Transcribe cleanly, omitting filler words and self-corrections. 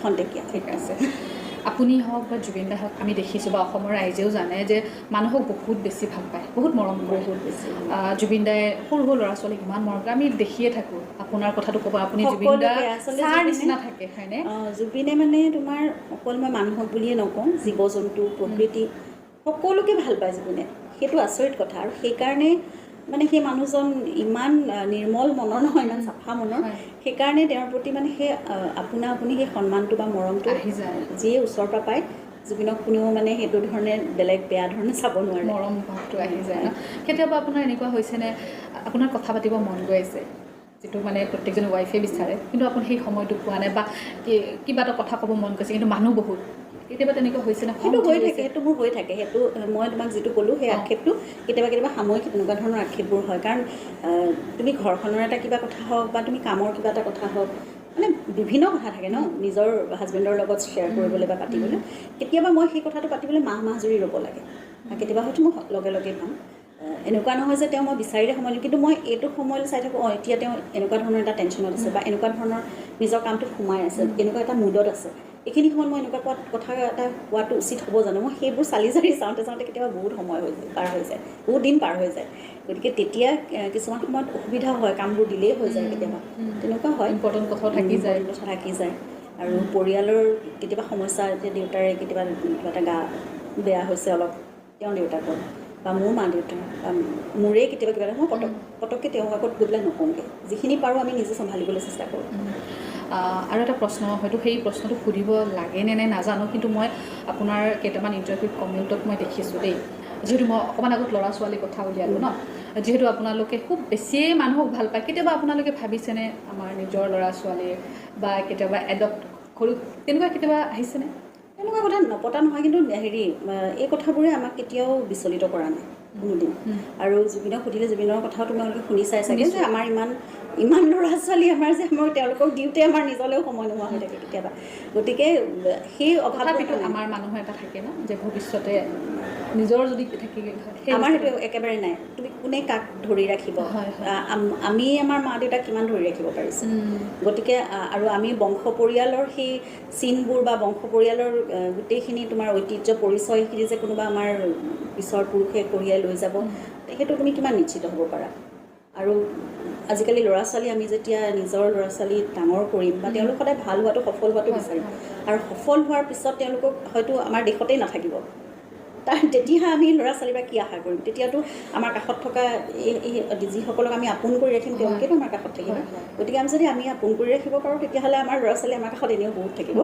খন্তেকীয়া। ঠিক আছে। আপুনি হওক বা জুবিন দা হওক, আমি দেখিছোঁ বা অসমৰ ৰাইজেও জানে যে মানুহক বহুত বেছি ভাল পায়, বহুত মৰম কৰে। বহুত বেছি জুবিন দাই সৰু সৰু ল'ৰা ছোৱালীক ইমান মৰম কৰে, আমি দেখিয়ে থাকোঁ। আপোনাৰ কথাটো ক'ব, আপুনি জুবিন দা ছাৰ নিচিনা থাকে, হয়নে? জুবিনে মানে তোমাৰ অকল মই মানুহক বুলিয়ে নকওঁ, জীৱ জন্তু প্ৰকৃতি সকলোকে ভাল পায় জুবিনে। সেইটো আচৰিত কথা। আৰু সেইকাৰণে মানে সেই মানুহজন ইমান নিৰ্মল মনৰ নহয়, ইমান চাফা মনৰ, সেইকাৰণে তেওঁৰ প্ৰতি মানে সেই আপোনা আপুনি সেই সন্মানটো বা মৰমটো আহি যায়। যিয়ে ওচৰৰ পৰা পায়, জুবিনক কোনেও মানে সেইটো ধৰণে বেলেগ বেয়া ধৰণে চাব নোৱাৰে, মৰম ভাৱটো আহি যায় ন? কেতিয়াবা আপোনাৰ এনেকুৱা হৈছেনে আপোনাৰ কথা পাতিব মন গৈ আছে, যিটো মানে প্ৰত্যেকজনী ৱাইফে বিচাৰে, কিন্তু আপুনি সেই সময়টো পোৱা নাই, বা কিবা এটা কথা ক'ব মন গৈছে কিন্তু মানুহ বহুত, কেতিয়াবা তেনেকুৱা হৈছে নে? সেইটো হৈ থাকে, সেইটো মোৰ হৈ থাকে। সেইটো মই তোমাক যিটো ক'লোঁ সেই আক্ষেপটো কেতিয়াবা সাময়িক তেনেকুৱা ধৰণৰ আক্ষেপবোৰ হয়। কাৰণ তুমি ঘৰখনৰ এটা কিবা কথা হওক বা তুমি কামৰ কিবা এটা কথা হওক, মানে বিভিন্ন কথা থাকে ন, নিজৰ হাজবেণ্ডৰ লগত শ্বেয়াৰ কৰিবলৈ বা পাতিবলৈ। কেতিয়াবা মই সেই কথাটো পাতিবলৈ মাহ জুৰি ৰ'ব লাগে, কেতিয়াবা হয়তো মই লগে লগে পাম। এনেকুৱা নহয় যে তেওঁ মই বিচাৰিলে সময় দিওঁ, কিন্তু মই এইটো সময়লৈ চাই থাকোঁ, এতিয়া তেওঁ এনেকুৱা ধৰণৰ এটা টেনশ্যনত আছে বা এনেকুৱা ধৰণৰ নিজৰ কামটোত সোমাই আছে, এনেকুৱা এটা মুডত আছে, এইখিনি সময়ত মই এনেকুৱা কথা এটা কোৱাটো উচিত হ'ব জানো? মই সেইবোৰ চালি জাৰি চাওঁতে কেতিয়াবা বহুত সময় পাৰ হৈ যায়, বহুত দিন পাৰ হৈ যায়। গতিকে তেতিয়া কিছুমান সময়ত অসুবিধা হয়, কামবোৰ দিলেই হৈ যায়, কেতিয়াবা তেনেকুৱা হয়, ইম্পৰ্টেণ্ট কথা থাকি যায়। আৰু পৰিয়ালৰ কেতিয়াবা সমস্যা, এতিয়া দেউতাৰে কেতিয়াবা কিবা এটা গা বেয়া হৈছে অলপ, তেওঁৰ দেউতাকৰ বা মোৰ মা দেউতাৰ বা মোৰেই কেতিয়াবা কিবা এটা, মই পটককৈ তেওঁৰ আগত গৈ পেলাই নকওঁগৈ, যিখিনি পাৰোঁ আমি নিজে চম্ভালিবলৈ চেষ্টা কৰোঁ। আৰু এটা প্ৰশ্ন, হয়তো সেই প্ৰশ্নটো সুধিব লাগেনে নে নাজানো, কিন্তু মই আপোনাৰ কেইটামান ইণ্টাৰভিউ কমেণ্টত মই দেখিছোঁ দেই, যিহেতু মই অকণমান আগত ল'ৰা ছোৱালীৰ কথা উলিয়ালোঁ ন, যিহেতু আপোনালোকে খুব বেছিয়ে মানুহক ভাল পায়, কেতিয়াবা আপোনালোকে ভাবিছেনে আমাৰ নিজৰ ল'ৰা ছোৱালীৰ বা কেতিয়াবা এডপ্ট কৰোঁ, তেনেকুৱা কেতিয়াবা আহিছেনে? তেনেকুৱা কথা নপতা নহয়, কিন্তু এই কথাবোৰে আমাক কেতিয়াও বিচলিত কৰা নাই কোনোদিন। আৰু জুবিনক সুধিলে জুবিনৰ কথাও তোমালোকে শুনি চাই চাগে, যে আমাৰ ইমান ল'ৰা ছোৱালী আমাৰ যে মই তেওঁলোকক দিওঁতে আমাৰ নিজলৈও সময় নোহোৱা হৈ থাকে কেতিয়াবা। গতিকে সেই অভাৱটো আমাৰ মানুহ এটা থাকে ন, যে ভৱিষ্যতে নিজৰ যদি থাকি আমাৰ সেইটো একেবাৰে নাই। তুমি কোনে কাক ধৰি ৰাখিব? আমি আমাৰ মা দেউতাক কিমান ধৰি ৰাখিব পাৰিছোঁ? গতিকে আৰু আমি বংশ পৰিয়ালৰ সেই চিনবোৰ বা বংশ পৰিয়ালৰ গোটেইখিনি তোমাৰ ঐতিহ্য পৰিচয়খিনি যে কোনোবা আমাৰ পিছৰ পুৰুষে কঢ়িয়াই লৈ যাব, সেইটো তুমি কিমান নিশ্চিত হ'ব পাৰা? আৰু আজিকালি ল'ৰা ছোৱালী আমি যেতিয়া নিজৰ ল'ৰা ছোৱালী ডাঙৰ কৰিম বা তেওঁলোক সদায় ভাল হোৱাটো, সফল হোৱাটো বিচাৰিম, আৰু সফল হোৱাৰ পিছত তেওঁলোকক হয়তো আমাৰ দেশতেই নাথাকিব, তেতিয়া আমি ল'ৰা ছোৱালীৰ পৰা কি আশা কৰিম? তেতিয়াতো আমাৰ কাষত থকা এই যিসকলক আমি আপোন কৰি ৰাখিম, তেওঁলোকেতো আমাৰ কাষত থাকিব। গতিকে আমি যদি আপোন কৰি ৰাখিব পাৰোঁ, তেতিয়াহ'লে আমাৰ ল'ৰা ছোৱালী আমাৰ কাষত এনেও বহুত থাকিব।